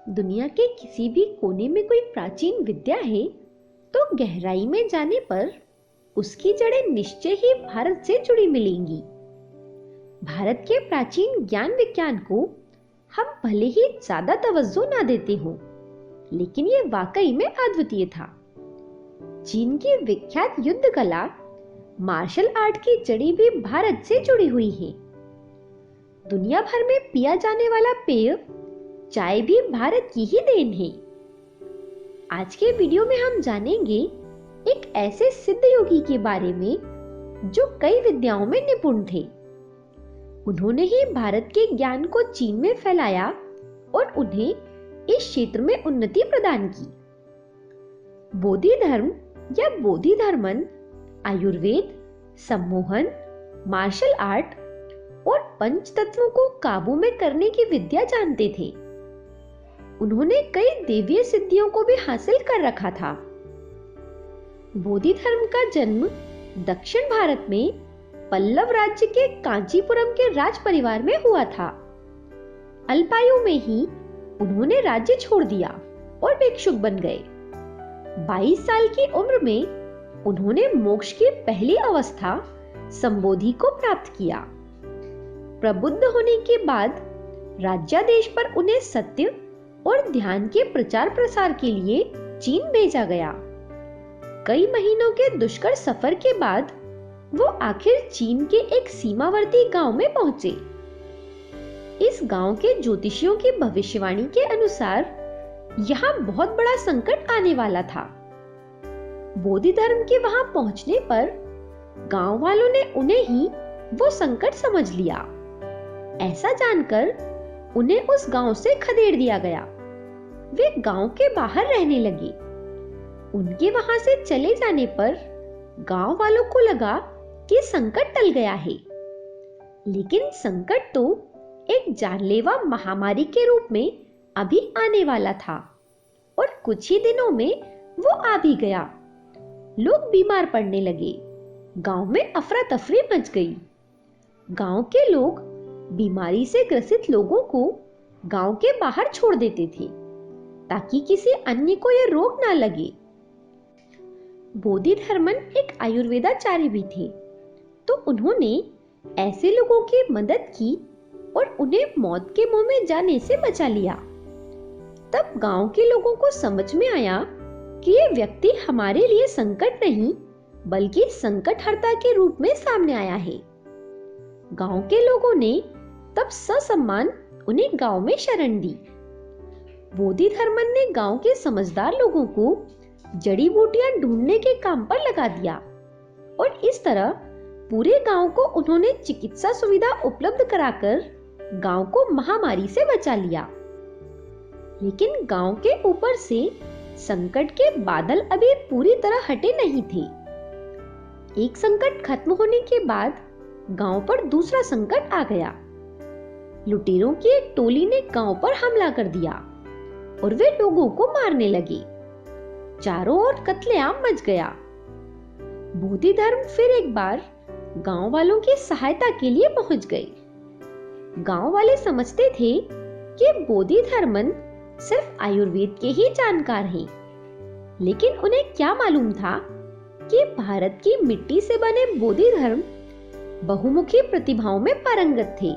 दुनिया के किसी भी कोने में कोई प्राचीन विद्या है तो गहराई में जाने पर उसकी जड़ें निश्चय ही भारत से जुड़ी मिलेंगी। भारत के प्राचीन ज्ञान विज्ञान को हम भले ही ज्यादा तवज्जो ना देते हों, लेकिन ये वाकई में अद्वितीय था। चीन की विख्यात युद्ध कला, मार्शल आर्ट की जड़ी भी भारत से जुड़ी हुई है। दुनिया भर में पिया जाने वाला पेय चाय भी भारत की ही देन है। आज के वीडियो में हम जानेंगे एक ऐसे सिद्ध योगी के बारे में जो कई विद्याओं में निपुण थे। उन्होंने ही भारत के ज्ञान को चीन में फैलाया और उन्हें इस क्षेत्र में उन्नति प्रदान की। बोधि धर्म या बोधि धर्मन आयुर्वेद, सम्मोहन, मार्शल आर्ट और पंच तत्वों को काबू में करने की विद्या जानते थे। उन्होंने कई देवीय सिद्धियों को भी हासिल कर रखा था। बोधि धर्म का जन्म दक्षिण भारत में पल्लव राज्य के कांचीपुरम के राज परिवार में हुआ था। अल्पायु में ही उन्होंने राज्य छोड़ दिया और भिक्षुक बन गए। 22 साल की उम्र में उन्होंने मोक्ष की पहली अवस्था संबोधि को प्राप्त किया। प्रबुद्ध होने के बाद राज्यादेश पर उन्हें सत्य और ध्यान के प्रचार प्रसार के लिए चीन भेजा गया। कई महीनों के दुष्कर सफर के बाद वो आखिर चीन के एक सीमावर्ती गांव में पहुंचे। इस गांव के ज्योतिषियों की भविष्यवाणी के अनुसार यहाँ बहुत बड़ा संकट आने वाला था। बोधि धर्म के वहां पहुंचने पर गांव वालों ने उन्हें ही वो संकट समझ लिया। ऐसा जानकर उन्हें उस गांव से खदेड़ दिया गया। वे गांव के बाहर रहने लगे। उनके वहां से चले जाने पर गांव वालों को लगा कि संकट टल गया है, लेकिन संकट तो एक जानलेवा महामारी के रूप में अभी आने वाला था और कुछ ही दिनों में वो आ भी गया। लोग बीमार पड़ने लगे। गांव में अफरा तफरी मच गई। गांव के लोग बीमारी से ग्रसित लोगों को गांव के बाहर छोड़ देते थे ताकि किसी अन्य को यह रोग ना लगे। बोधि धर्मन एक आयुर्वेदाचार्य भी थे, तो उन्होंने ऐसे लोगों की मदद की और उन्हें मौत के मुंह में जाने से बचा लिया। तब गांव के लोगों को समझ में आया कि ये व्यक्ति हमारे लिए संकट नहीं बल्कि संकटहर्ता के रूप में सामने आया है। गांव के लोगों ने तब ससम्मान उन्हें गांव में शरण दी। बोधि धर्मन ने गांव के समझदार लोगों को जड़ी बूटियां ढूंढने के काम पर लगा दिया और इस तरह पूरे गांव को उन्होंने चिकित्सा सुविधा उपलब्ध कराकर गांव को महामारी से बचा लिया। लेकिन गांव के ऊपर से संकट के बादल अभी पूरी तरह हटे नहीं थे। एक संकट खत्म होने के बाद गांव पर दूसरा संकट आ गया। लुटेरों की एक टोली ने गांव पर हमला कर दिया और वे लोगों को मारने लगे। चारों ओर कत्लेआम मच गया। बोधि धर्म फिर एक बार गांव वालों की सहायता के लिए पहुंच गए। गांव वाले समझते थे कि बोधि धर्मन सिर्फ आयुर्वेद के ही जानकार हैं, लेकिन उन्हें क्या मालूम था कि भारत की मिट्टी से बने बोधि धर्म बहुमुखी प्रतिभाओं में पारंगत थे।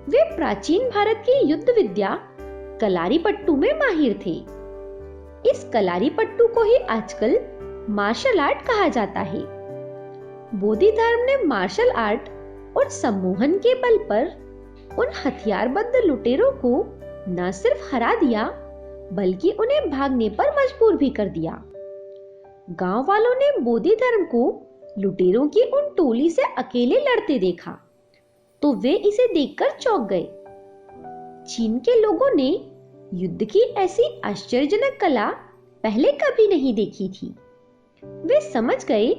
वे प्राचीन भारत की युद्ध विद्या कलारीपट्टू में माहिर थे। इस कलारीपट्टू को ही आजकल मार्शल आर्ट कहा जाता है। बोधि धर्म ने मार्शल आर्ट और सम्मोहन के बल पर उन हथियारबद्ध लुटेरों को न सिर्फ हरा दिया बल्कि उन्हें भागने पर मजबूर भी कर दिया। गांव वालों ने बोधि धर्म को लुटेरों की उन टोली से अकेले लड़ते देखा तो वे इसे देखकर चौंक गए। चीन के लोगों ने युद्ध की ऐसी आश्चर्यजनक कला पहले कभी नहीं देखी थी। वे समझ गए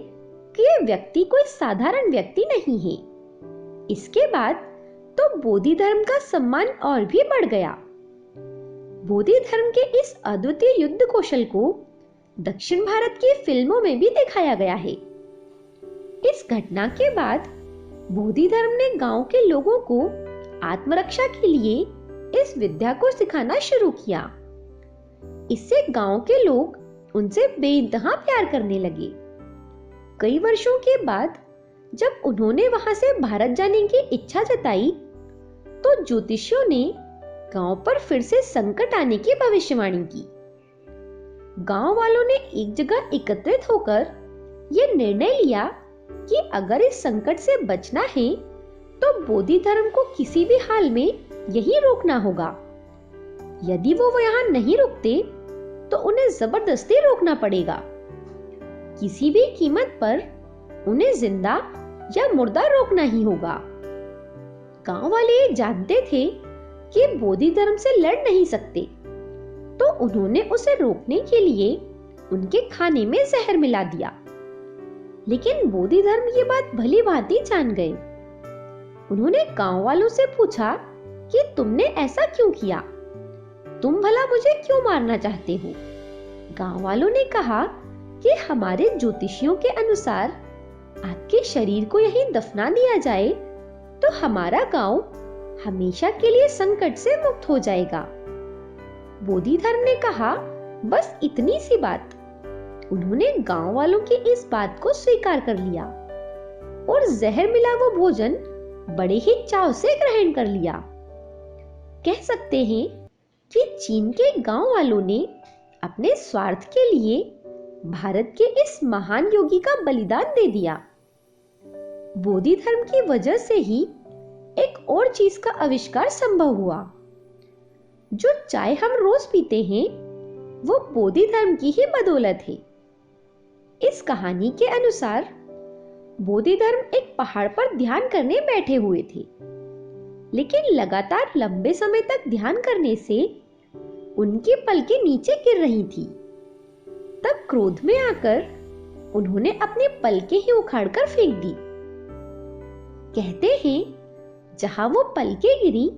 कि यह व्यक्ति कोई साधारण व्यक्ति नहीं है। इसके बाद तो बोधि धर्म का सम्मान और भी बढ़ गया। बोधि धर्म के इस अद्वितीय युद्ध कौशल को दक्षिण भारत की फिल्मों में भी दिखाया गया है। इस घटना के बाद बोधि धर्म ने गांव के लोगों को आत्मरक्षा के लिए इस विद्या को सिखाना शुरू किया। इससे गांव के लोग उनसे बेइंतहा प्यार करने लगे। कई वर्षों के बाद जब उन्होंने वहां से भारत जाने की इच्छा जताई, तो ज्योतिषियों ने गांव पर फिर से संकट आने की भविष्यवाणी की। गांव वालों ने एक जगह एकत्रित होकर यह निर्णय लिया कि अगर इस संकट से बचना है तो बोधि धर्म को किसी भी हाल में यहीं रोकना होगा। यदि वो यहाँ नहीं रुकते तो उन्हें जबरदस्ती रोकना पड़ेगा। किसी भी कीमत पर उन्हें जिंदा या मुर्दा रोकना ही होगा। गांव वाले ये जानते थे कि बोधि धर्म से लड़ नहीं सकते, तो उन्होंने उसे रोकने के लिए उनके खाने में जहर मिला दिया। लेकिन बोधि धर्म ये बात भली भांति जान गए। उन्होंने गांव वालों से पूछा कि तुमने ऐसा क्यों किया? तुम भला मुझे क्यों मारना चाहते हो? गांव वालों ने कहा कि हमारे ज्योतिषियों के अनुसार आपके शरीर को यहीं दफना दिया जाए तो हमारा गांव हमेशा के लिए संकट से मुक्त हो जाएगा। बोधि धर्म ने कहा, बस इतनी सी बात। उन्होंने गांव वालों की इस बात को स्वीकार कर लिया और जहर मिला वो भोजन बड़े ही चाव से ग्रहण कर लिया। कह सकते हैं कि चीन के गांव वालों ने अपने स्वार्थ के लिए भारत के इस महान योगी का बलिदान दे दिया। बोधि धर्म की वजह से ही एक और चीज का आविष्कार संभव हुआ। जो चाय हम रोज पीते हैं वो बोधि धर्म की ही बदौलत है। इस कहानी के अनुसार बोधि धर्म एक पहाड़ पर ध्यान करने बैठे हुए थे, लेकिन लगातार लंबे समय तक ध्यान करने से उनकी पलकें नीचे गिर रही थी। तब क्रोध में आकर उन्होंने अपनी पलकें ही उखाड़कर फेंक दी। कहते हैं जहां वो पलकें गिरी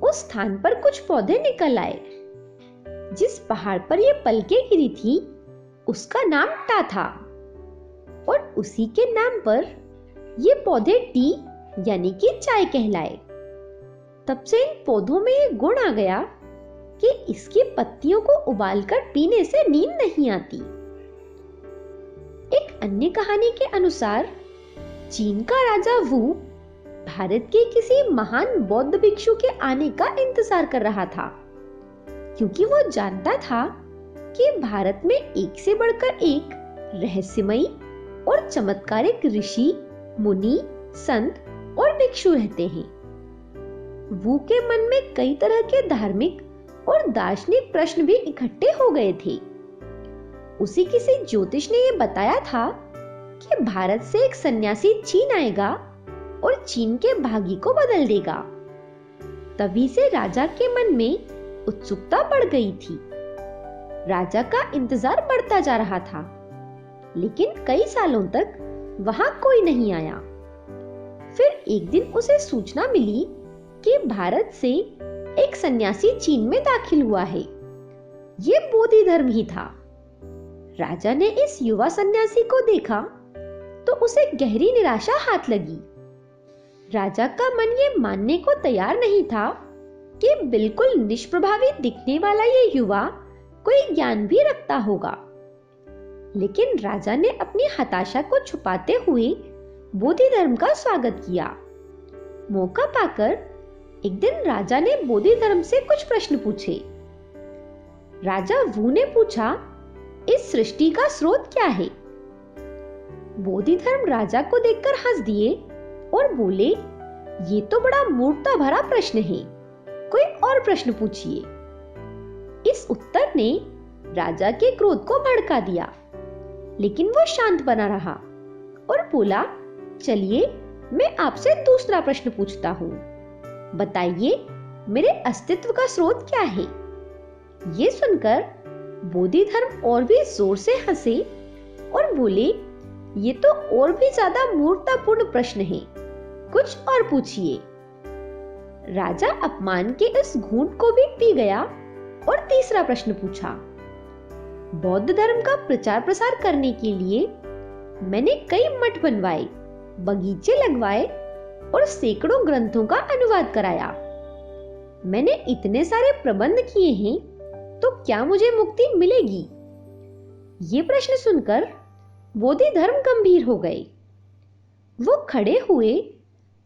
उस स्थान पर कुछ पौधे निकल आए। जिस पहाड़ पर ये पलकें गिरी थी उसका नाम टा था और उसी के नाम पर ये पौधे टी यानी कि चाय कहलाए। तब से इन पौधों में ये गुण आ गया कि इसकी पत्तियों को उबालकर पीने से नींद नहीं आती। एक अन्य कहानी के अनुसार चीन का राजा वू भारत के किसी महान बौद्ध भिक्षु के आने का इंतजार कर रहा था, क्योंकि वो जानता था कि भारत में एक से बढ़कर एक रहस्यमयी और चमत्कारिक ऋषि, मुनि, संत और भिक्षु रहते हैं। वू के मन में कई तरह के धार्मिक और दार्शनिक प्रश्न भी इकट्ठे हो गए थे। उसी किसी ज्योतिष ने यह बताया था कि भारत से एक सन्यासी चीन आएगा और चीन के भाग्य को बदल देगा। तभी से राजा के मन में उत्सुकता बढ़ गई थी। राजा का इंतजार बढ़ता जा रहा था, लेकिन कई सालों तक वहां कोई नहीं आया। फिर एक दिन उसे सूचना मिली कि भारत से एक सन्यासी चीन में दाखिल हुआ है। ये बोधि धर्म ही था। राजा ने इस युवा सन्यासी को देखा तो उसे गहरी निराशा हाथ लगी। राजा का मन ये मानने को तैयार नहीं था कि बिल्कुल निष्प्रभावी दिखने वाला ये युवा कोई ज्ञान भी रखता होगा। लेकिन राजा ने अपनी हताशा को छुपाते हुए बोधि धर्म का स्वागत किया। मौका पाकर एक दिन राजा ने बोधि धर्म से कुछ प्रश्न पूछे। राजा वू ने पूछा, इस सृष्टि का स्रोत क्या है? बोधि धर्म राजा को देखकर हंस दिए और बोले, ये तो बड़ा मूर्खता भरा प्रश्न है, कोई और प्रश्न पूछिए। इस उत्तर ने राजा के क्रोध को भड़का दिया, लेकिन वो शांत बना रहा और बोला, चलिए मैं आपसे दूसरा प्रश्न पूछता हूँ। बताइए मेरे अस्तित्व का स्रोत क्या है? ये सुनकर बोधि धर्म और भी जोर से हंसे और बोले, ये तो और भी ज्यादा मूर्खतापूर्ण प्रश्न है, कुछ और पूछिए। राजा अपमान के इस घूंट को भी पी गया और तीसरा प्रश्न पूछा। बौद्ध धर्म का प्रचार प्रसार करने के लिए मैंने कई मठ बनवाए, बगीचे लगवाए और सैकड़ों ग्रंथों का अनुवाद कराया। मैंने इतने सारे प्रबंध किए हैं, तो क्या मुझे मुक्ति मिलेगी? ये प्रश्न सुनकर बोधिधर्म गंभीर हो गए। वो खड़े हुए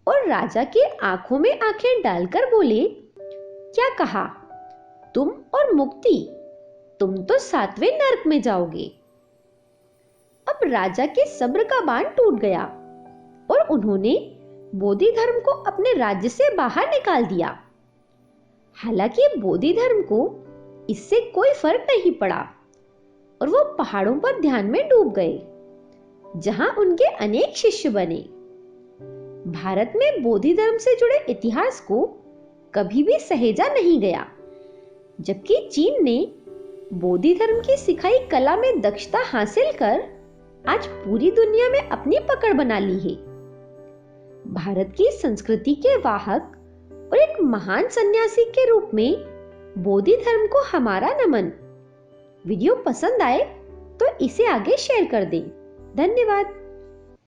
और राजा के आंखों में आंखें डालकर बोले, क्या कहा? तुम और मुक्ति, तुम तो 7वें नरक में जाओगे। अब राजा के सब्र का बांध टूट गया और उन्होंने बोधिधर्म को अपने राज्य से बाहर निकाल दिया। हालांकि बोधिधर्म को इससे कोई फर्क नहीं पड़ा और वो पहाड़ों पर ध्यान में डूब गए, जहां उनके अनेक शिष्य बने। भारत में बोधिधर्म से जुड़े इतिहास को कभी भी सहेजा नहीं गया, जबकि चीन ने बोधिधर्म की सिखाई कला में दक्षता हासिल कर आज पूरी दुनिया में अपनी पकड़ बना ली है। भारत की संस्कृति के वाहक और एक महान सन्यासी के रूप में बोधिधर्म को हमारा नमन। वीडियो पसंद आए तो इसे आगे शेयर कर दें। धन्यवाद।